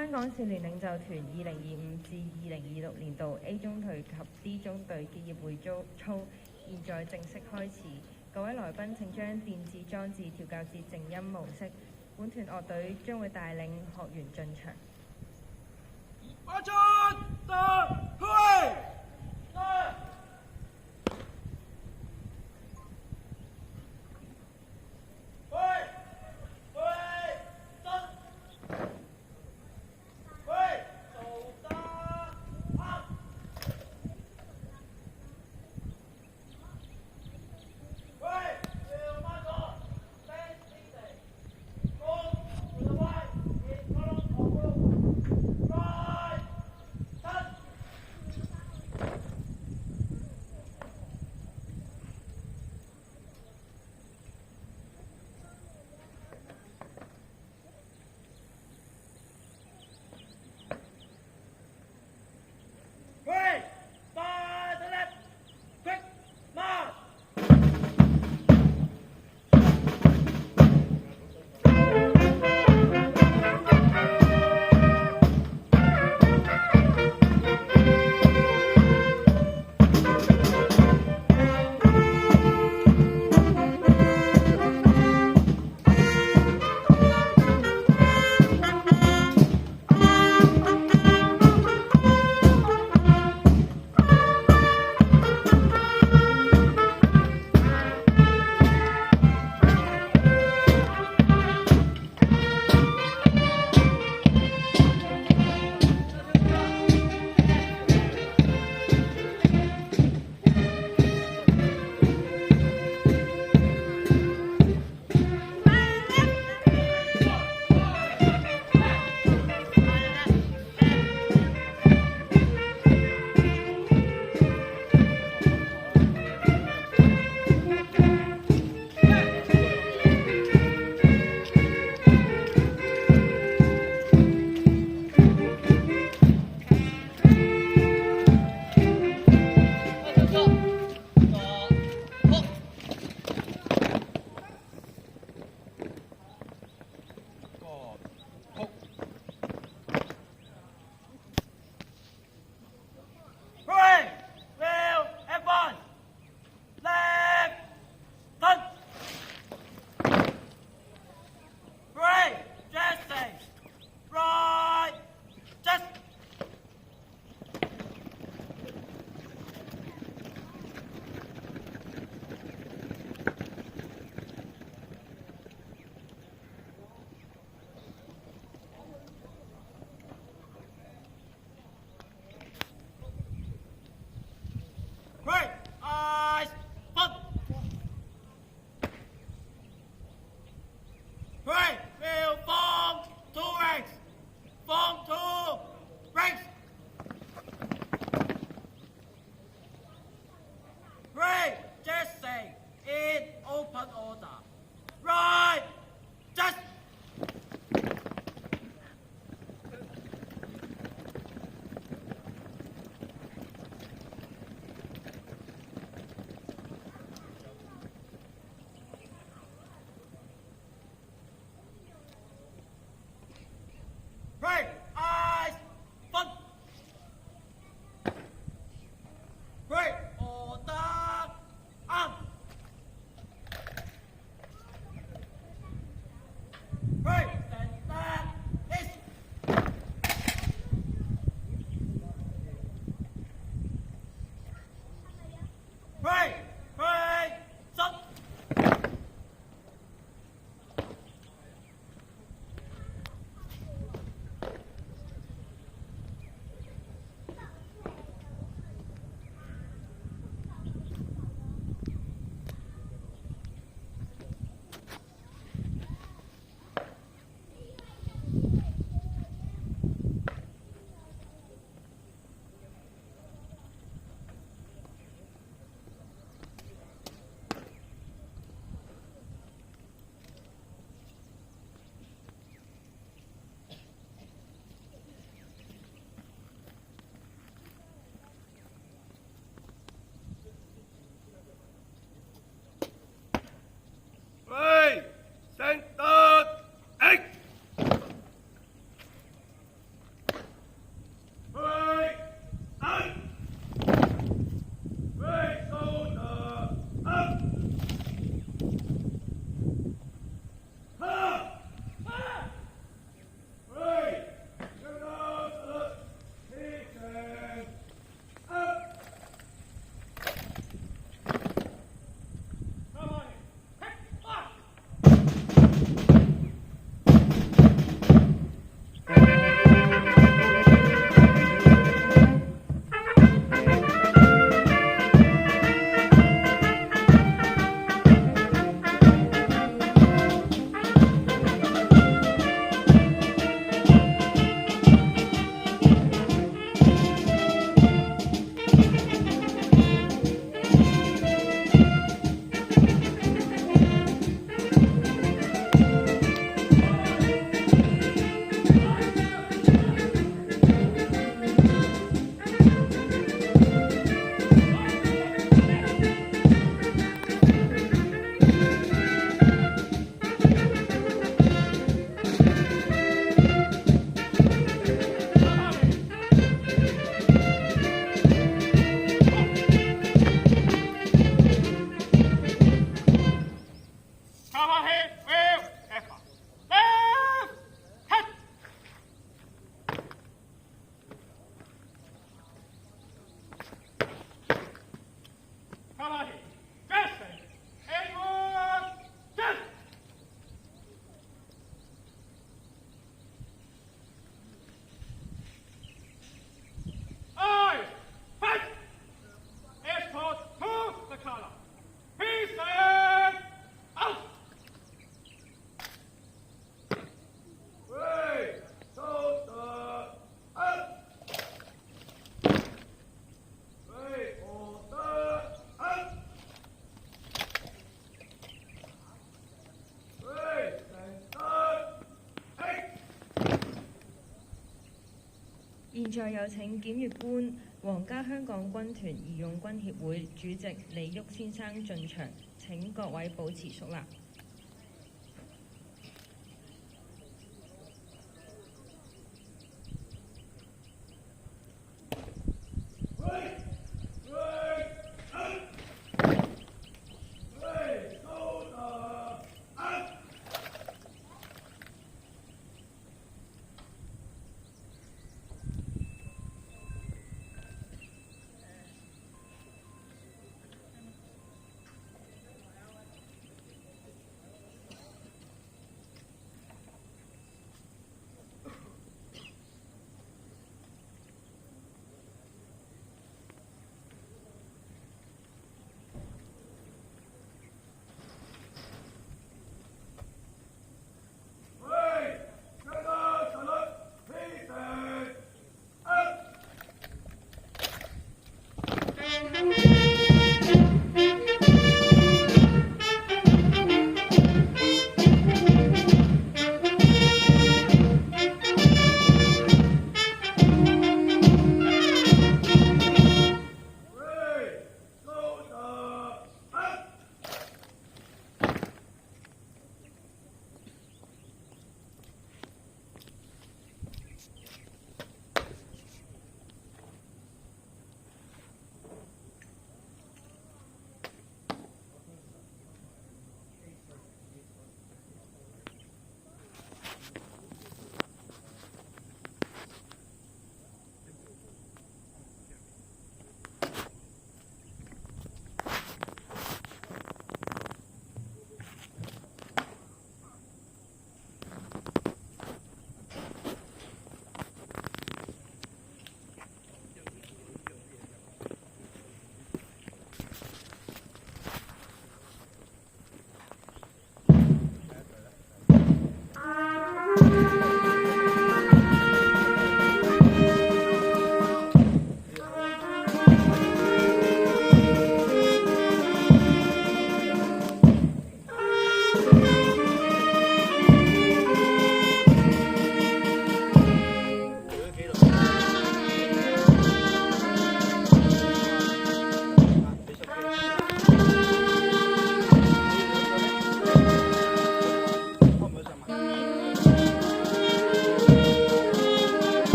香港少年領袖團2025至2026年度 A 中隊及 D 中隊結業會操現在正式開始。各位來賓請將電子裝置調校至靜音模式。本團樂隊將會帶領學員進場。現在有請檢閱官皇家香港軍團義勇軍協會主席李煜先生進場，請各位保持肅立。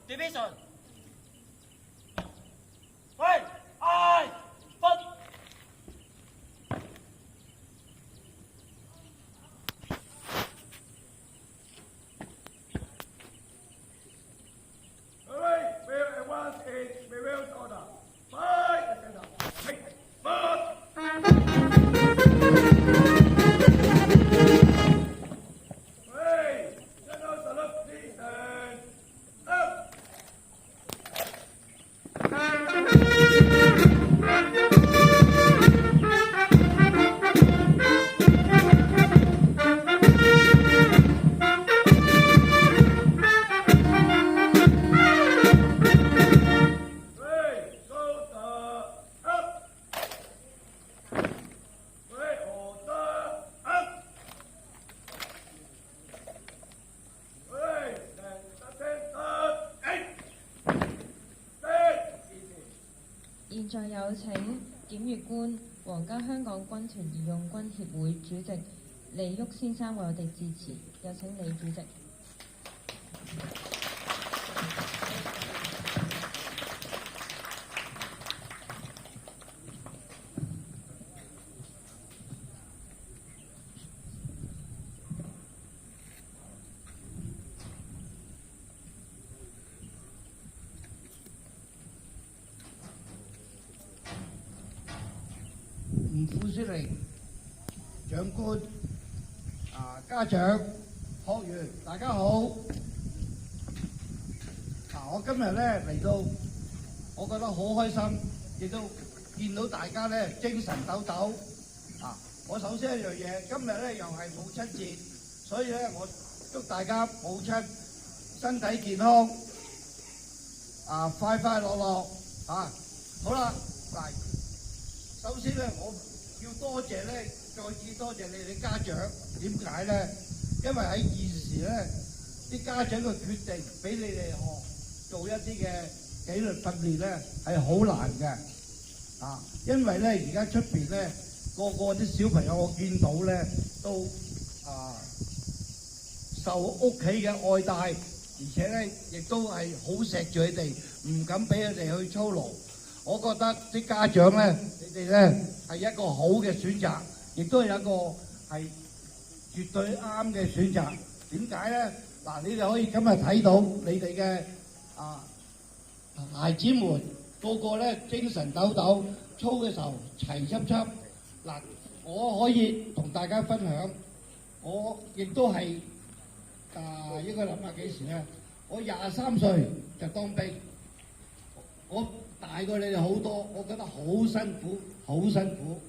Division. Hey, I, but. Alright, where it was is revealed order. Fight the center. Hey, march! Hey, center salute, please, and up! Hey, soldier, up! Hey, order, up! Hey, center, eight! Stand!現在有請檢閱官、皇家香港軍團義勇軍協會主席李煜先生為我哋致辭，有請李主席。吳副司令、長官、家長、學員，大家好。我今日咧嚟到，我覺得好開心，亦都見到大家咧精神抖抖。我首先一樣嘢，今日咧又係母親節，所以咧我祝大家母親身體健康，快快樂樂。好啦，嗱。首先咧，我要多謝咧，再次多謝你哋家長。點解咧？因為喺現時咧，啲家長嘅決定俾你哋做一啲嘅紀律訓練咧，係好難嘅。因為咧而家出邊咧個啲小朋友，我見到咧都受屋企嘅愛戴，而且咧亦都係好錫住佢哋，唔敢俾佢哋去操勞。我覺得啲家長咧，你哋咧係一個好嘅選擇，亦都係一個係絕對啱嘅選擇。點解咧？嗱，你哋可以今日睇到你哋嘅孩子們個個咧精神抖抖，操嘅時候齊輯輯。嗱，我可以同大家分享，我亦都係應該諗下幾時咧？我23歲就當兵，我大過你哋好多，我覺得好辛苦，好辛苦。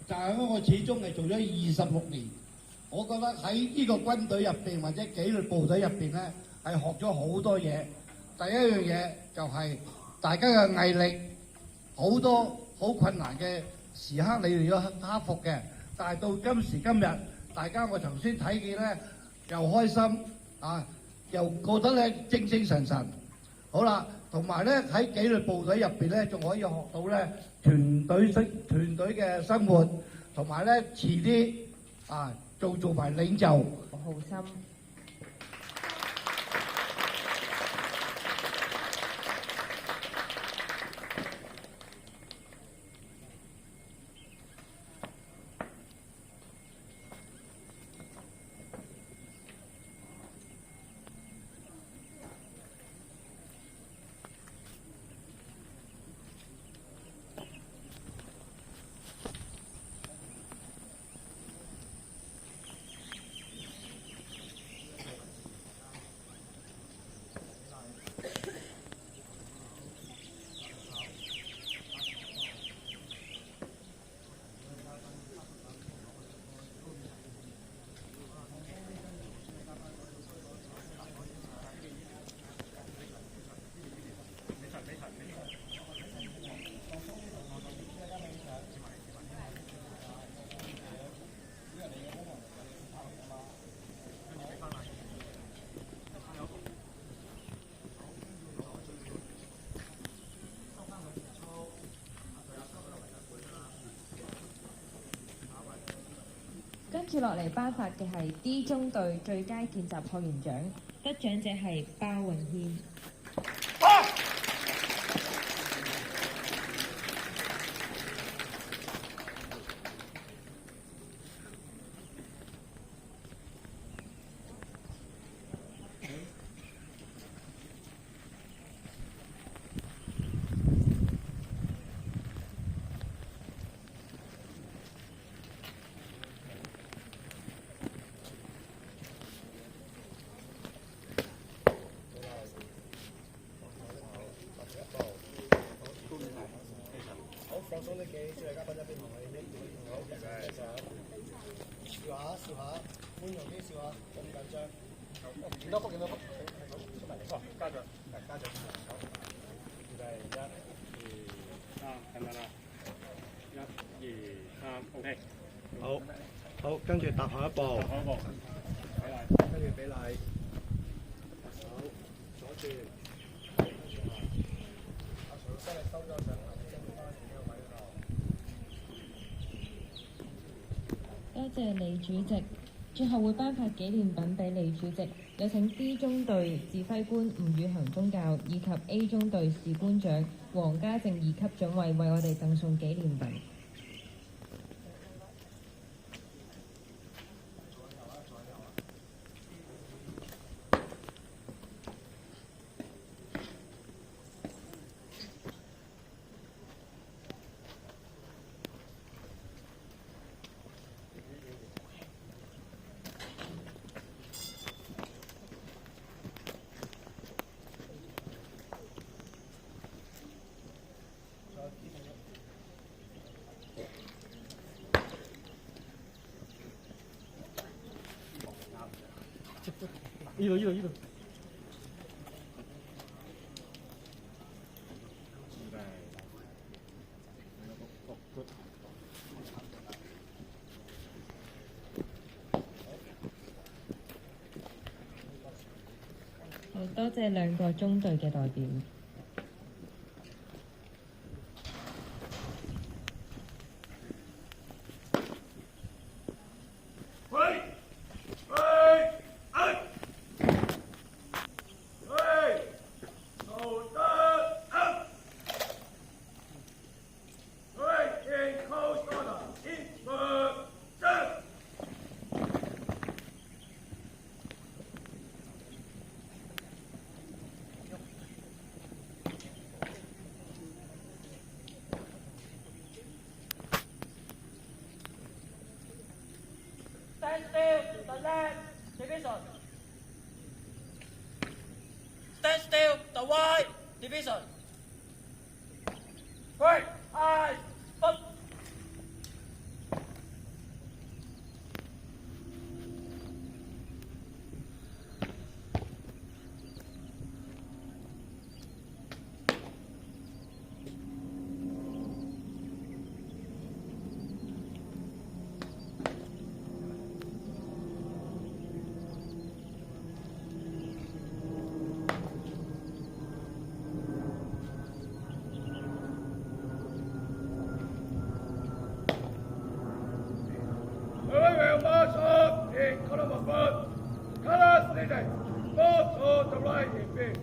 就係因為我始終係做咗26年，我覺得喺呢個軍隊入邊或者紀律部隊入邊咧，係學咗好多嘢。第一樣嘢就係大家嘅毅力，好多好困難嘅時刻你哋要克服嘅。但係到今時今日，大家我頭先睇見咧，又開心又覺得咧精神神。好啦。同埋咧喺紀律部隊入邊咧，仲可以學到咧團隊嘅生活，同埋咧遲啲做埋領袖。浩心。跟住落嚟頒發嘅係 D 中隊最佳見習學員獎，得獎者係包永軒。放鬆啲企，諸位嘉賓一邊同你好，一齊笑下，寬容啲笑下，咁緊張。幾多幅？出埋嚟。家長，好。預備1、2、3，緊唔緊啊？1、2、3，OK。好，跟住踏下一步。跟住俾禮。手左轉。阿曹生你收咗上嚟，跟住翻自己個位度。多謝李主席，最後會頒發紀念品俾李主席，有請 D 中隊指揮官吳宇恒宗教以及 A 中隊士官長黃家正2級準尉為我哋贈送紀念品。呢度。好，多謝兩個中隊嘅代表。Stand still, the left division. Stand still, the white division. Right, eyes, up. March up in column of foot. Colors leading. Both to the right in big.